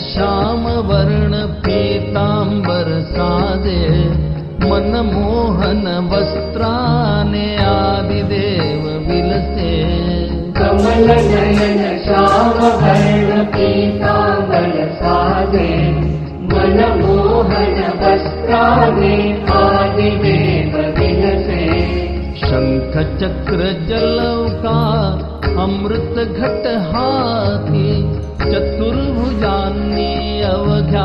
श्याम वर्ण पीतांबर साजे मनमोहन वस्त्राने आदिदेव विलसे कमल नयन श्याम वर्ण पीतांबर साजे मनमोहन वस्त्राने आदिदेव विलसे शंख चक्र जलौका अमृत घट हाती चतुर्भुजांनी अवघ्या